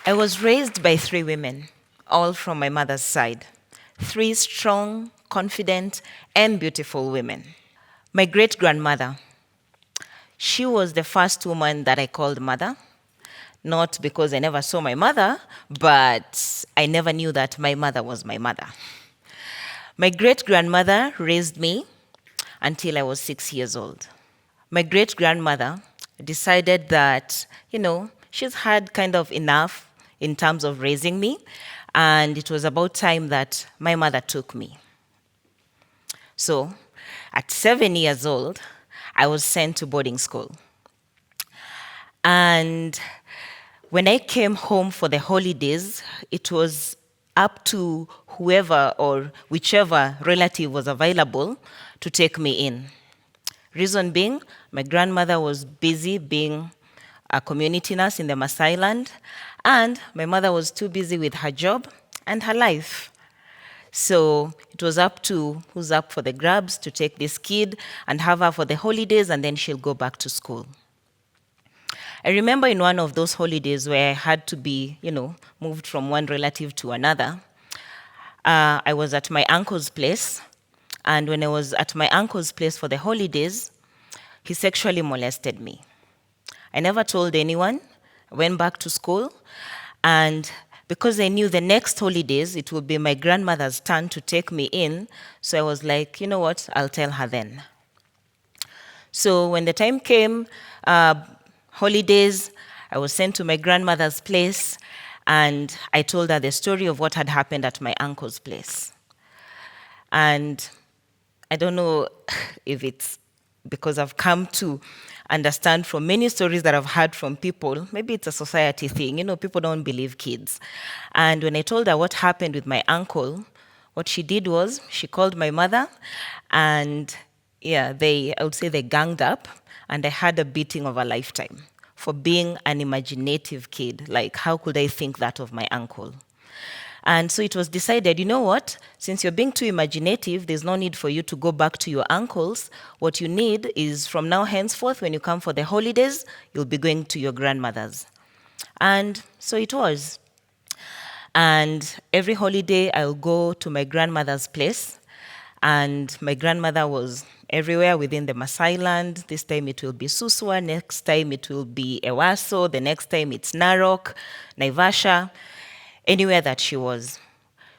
I was raised by three women, all from my mother's side. Three strong, confident, and beautiful women. My great grandmother, she was the first woman that I called mother, not because I never saw my mother, but I never knew that my mother was my mother. My great grandmother raised me until I was 6 years old. My great grandmother decided that, she's had kind of enough in terms of raising me, and it was about time that my mother took me. So, at 7 years old, I was sent to boarding school. And when I came home for the holidays, it was up to whoever or whichever relative was available to take me in. Reason being, my grandmother was busy being a community nurse in the Maasai land, and my mother was too busy with her job and her life. So it was up to who's up for the grabs to take this kid and have her for the holidays, and then she'll go back to school. I remember in one of those holidays where I had to be, moved from one relative to another, I was at my uncle's place, and when I was at my uncle's place for the holidays, he sexually molested me. I never told anyone. I went back to school, and because I knew the next holidays it would be my grandmother's turn to take me in, so I was like, you know what, I'll tell her then. So when the time came, holidays, I was sent to my grandmother's place, and I told her the story of what had happened at my uncle's place. And I don't know if it's because I've come to understand from many stories that I've heard from people, maybe it's a society thing, people don't believe kids. And when I told her what happened with my uncle, what she did was she called my mother, and I would say they ganged up, and I had a beating of a lifetime for being an imaginative kid. Like, how could I think that of my uncle? And so it was decided, you know what, since you're being too imaginative, there's no need for you to go back to your uncles. What you need is from now henceforth, when you come for the holidays, you'll be going to your grandmother's. And so it was. And every holiday, I'll go to my grandmother's place. And my grandmother was everywhere within the Maasai land. This time it will be Suswa, next time it will be Ewaso, the next time it's Narok, Naivasha, anywhere that she was.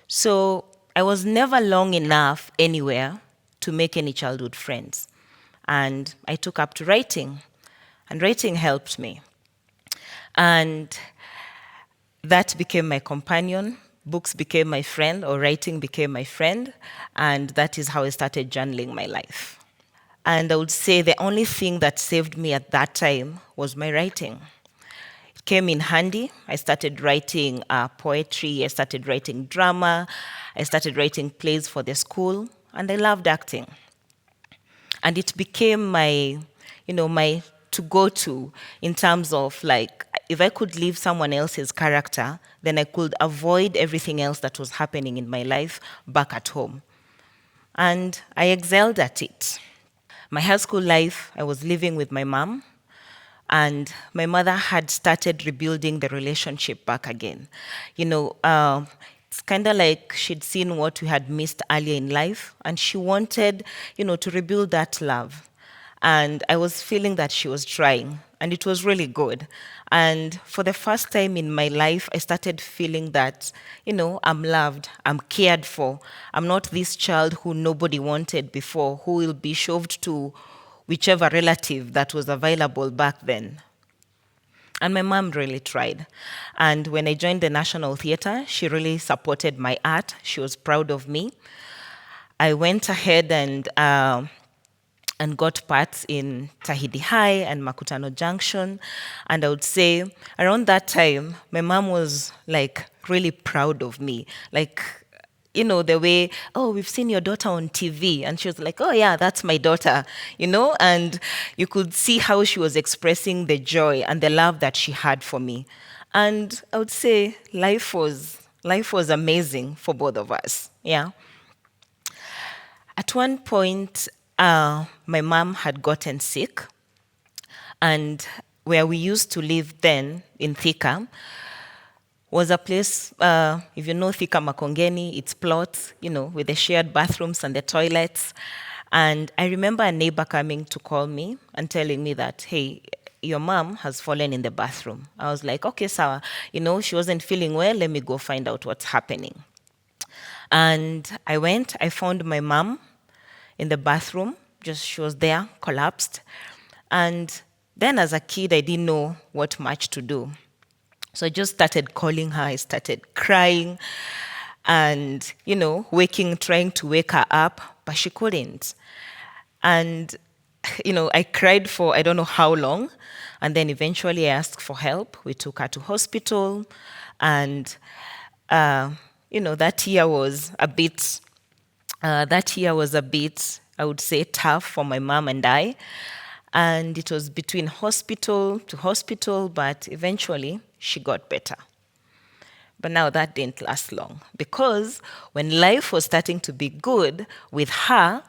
So I was never long enough anywhere to make any childhood friends. And I took up to writing, and writing helped me. And that became my companion. Books became my friend, or writing became my friend, and that is how I started journaling my life. And I would say the only thing that saved me at that time was my writing. It came in handy. I started writing poetry, I started writing drama, I started writing plays for the school, and I loved acting. And it became my to-go-to in terms of, like, if I could live someone else's character, then I could avoid everything else that was happening in my life back at home. And I excelled at it. My high school life, I was living with my mom, and my mother had started rebuilding the relationship back again. It's kind of like she'd seen what we had missed earlier in life, and she wanted, to rebuild that love. And I was feeling that she was trying, and it was really good. And for the first time in my life, I started feeling that, I'm loved, I'm cared for. I'm not this child who nobody wanted before, who will be shoved to whichever relative that was available back then. And my mom really tried. And when I joined the National Theatre, she really supported my art. She was proud of me. I went ahead and got parts in Tahidi High and Makutano Junction. And I would say around that time, my mom was like really proud of me. Like, the way, oh, we've seen your daughter on TV. And she was like, oh yeah, that's my daughter, and you could see how she was expressing the joy and the love that she had for me. And I would say life was amazing for both of us, yeah. At one point, my mom had gotten sick, and where we used to live then in Thika, was a place, if you know Thika Makongeni, it's plots, with the shared bathrooms and the toilets. And I remember a neighbor coming to call me and telling me that, hey, your mom has fallen in the bathroom. I was like, okay, Sawa, she wasn't feeling well. Let me go find out what's happening. And I went, I found my mom in the bathroom. Just she was there, collapsed. And then as a kid, I didn't know what much to do. So I just started calling her. I started crying and, trying to wake her up, but she couldn't. And, I cried for I don't know how long. And then eventually I asked for help. We took her to hospital. And, that year was a bit, I would say, tough for my mom and I. And it was between hospital to hospital, but eventually she got better. But now that didn't last long because when life was starting to be good with her,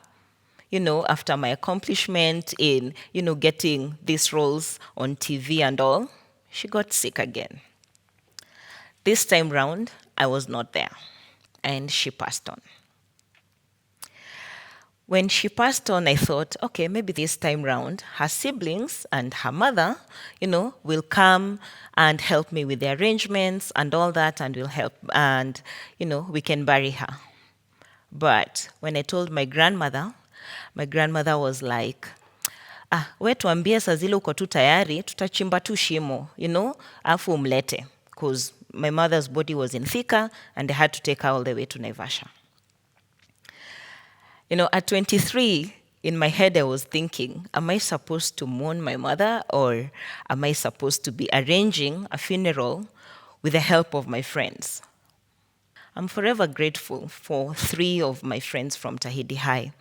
after my accomplishment in, getting these roles on TV and all, she got sick again. This time round, I was not there and she passed on. When she passed on, I thought, okay, maybe this time round, her siblings and her mother, will come and help me with the arrangements and all that, and will help, and, we can bury her. But when I told my grandmother was like, we tuambie saa zile uko tu tayari, tutachimba tu shimo, afu umlete. Because my mother's body was in Thika, and I had to take her all the way to Naivasha. At 23, in my head, I was thinking, am I supposed to mourn my mother or am I supposed to be arranging a funeral with the help of my friends? I'm forever grateful for 3 of my friends from Tahidi High.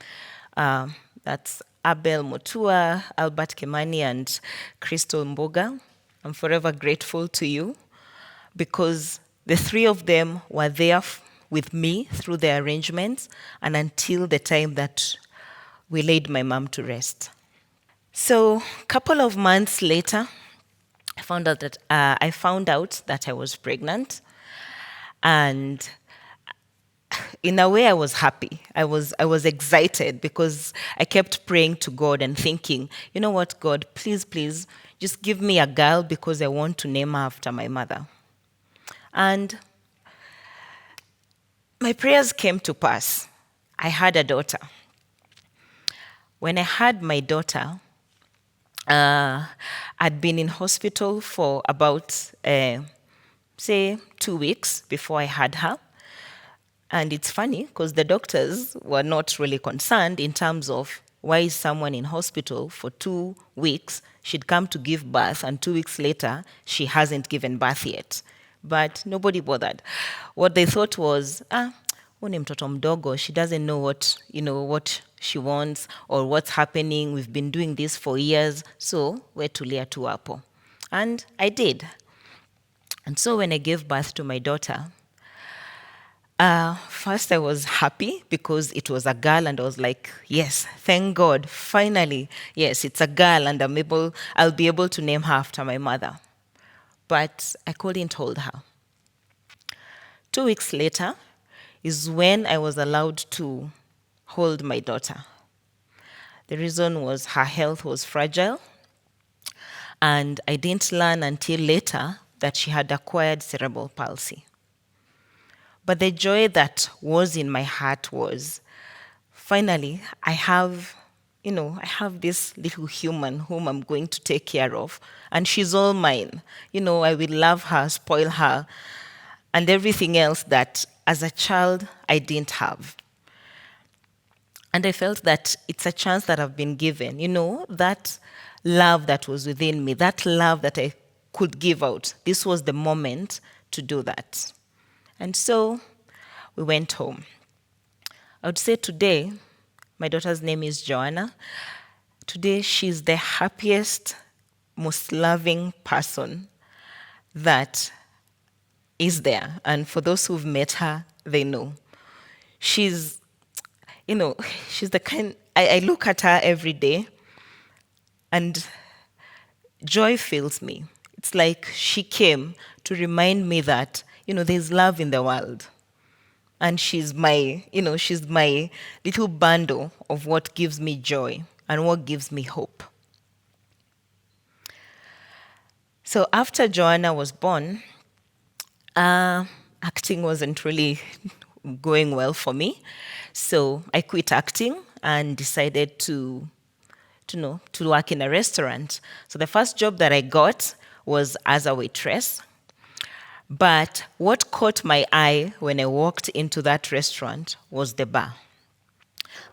That's Abel Mutua, Albert Kimani, and Crystal Mboga. I'm forever grateful to you because the 3 of them were there with me through the arrangements and until the time that we laid my mom to rest. So a couple of months later, I found out that I was pregnant, and in a way I was happy. I was excited because I kept praying to God and thinking, you know what, God, please, just give me a girl because I want to name her after my mother. And my prayers came to pass. I had a daughter. When I had my daughter, I'd been in hospital for about, say, 2 weeks before I had her. And it's funny because the doctors were not really concerned in terms of why is someone in hospital for 2 weeks, she'd come to give birth, and 2 weeks later, she hasn't given birth yet. But nobody bothered. What they thought was, huyu ni mtoto mdogo, she doesn't know what she wants or what's happening. We've been doing this for years, so we tulia tu hapo. And I did. And so when I gave birth to my daughter, first I was happy because it was a girl, and I was like, yes, thank God, finally, yes, it's a girl, and I'll be able to name her after my mother. But I couldn't hold her. 2 weeks later is when I was allowed to hold my daughter. The reason was her health was fragile, and I didn't learn until later that she had acquired cerebral palsy. But the joy that was in my heart was, finally, I have this little human whom I'm going to take care of, and she's all mine. I will love her, spoil her, and everything else that as a child I didn't have. And I felt that it's a chance that I've been given, that love that was within me, that love that I could give out. This was the moment to do that. And so we went home. I would say today, my daughter's name is Joanna. Today, she's the happiest, most loving person that is there. And for those who've met her, they know. She's the kind, I look at her every day and joy fills me. It's like she came to remind me that, there's love in the world. And she's my little bundle of what gives me joy and what gives me hope. So after Joanna was born, acting wasn't really going well for me. So I quit acting and decided to work in a restaurant. So the first job that I got was as a waitress. But what caught my eye when I walked into that restaurant was the bar.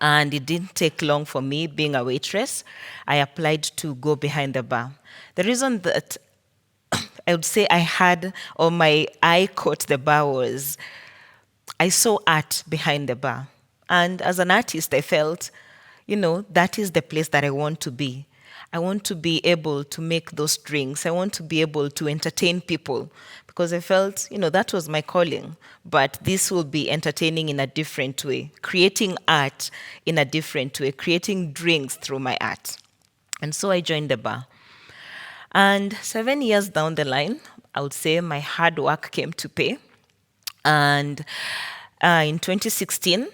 And it didn't take long for me being a waitress. I applied to go behind the bar. The reason that I would say I had, or my eye caught the bar, was I saw art behind the bar. And as an artist, I felt, that is the place that I want to be. I want to be able to make those drinks. I want to be able to entertain people because I felt, that was my calling. But this will be entertaining in a different way, creating art in a different way, creating drinks through my art. And so I joined the bar. And 7 years down the line, I would say my hard work came to pay. And in 2016,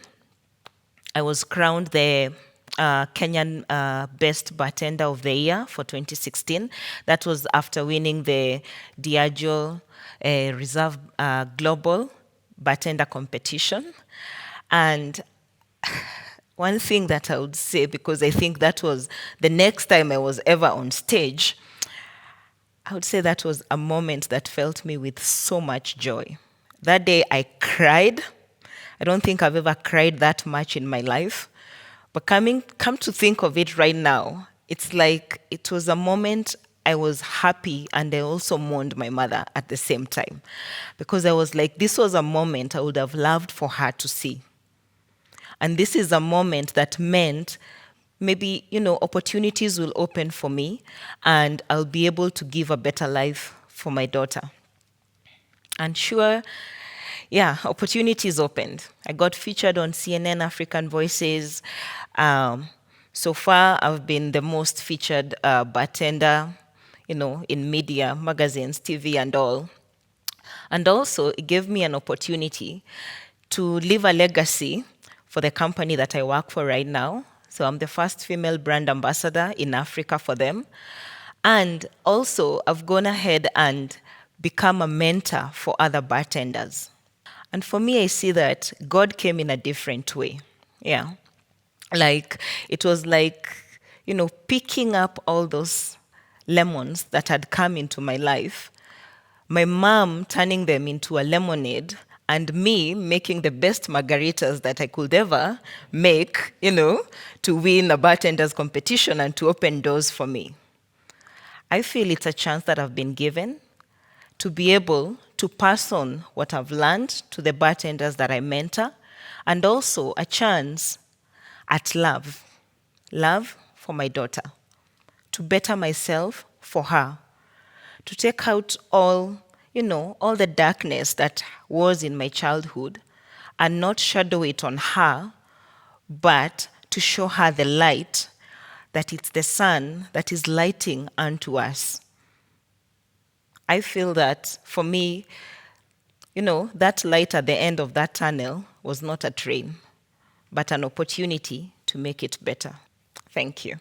I was crowned the Kenyan Best Bartender of the Year for 2016. That was after winning the Diageo Reserve Global Bartender Competition. And one thing that I would say, because I think that was the next time I was ever on stage, I would say that was a moment that filled me with so much joy. That day I cried. I don't think I've ever cried that much in my life. But come to think of it right now, it's like it was a moment I was happy and I also mourned my mother at the same time. Because I was like, this was a moment I would have loved for her to see. And this is a moment that meant maybe, opportunities will open for me and I'll be able to give a better life for my daughter. And sure, opportunities opened. I got featured on CNN African Voices. So far, I've been the most featured bartender, in media, magazines, TV, and all. And also, it gave me an opportunity to leave a legacy for the company that I work for right now. So I'm the first female brand ambassador in Africa for them. And also, I've gone ahead and become a mentor for other bartenders. And for me, I see that God came in a different way. Yeah. Like, it was like, picking up all those lemons that had come into my life, my mom turning them into a lemonade, and me making the best margaritas that I could ever make, to win a bartender's competition and to open doors for me. I feel it's a chance that I've been given to be able to pass on what I've learned to the bartenders that I mentor, and also a chance at love for my daughter, to better myself for her, to take out all the darkness that was in my childhood and not shadow it on her, but to show her the light, that it's the sun that is lighting unto us. I feel that for me, that light at the end of that tunnel was not a train, but an opportunity to make it better. Thank you.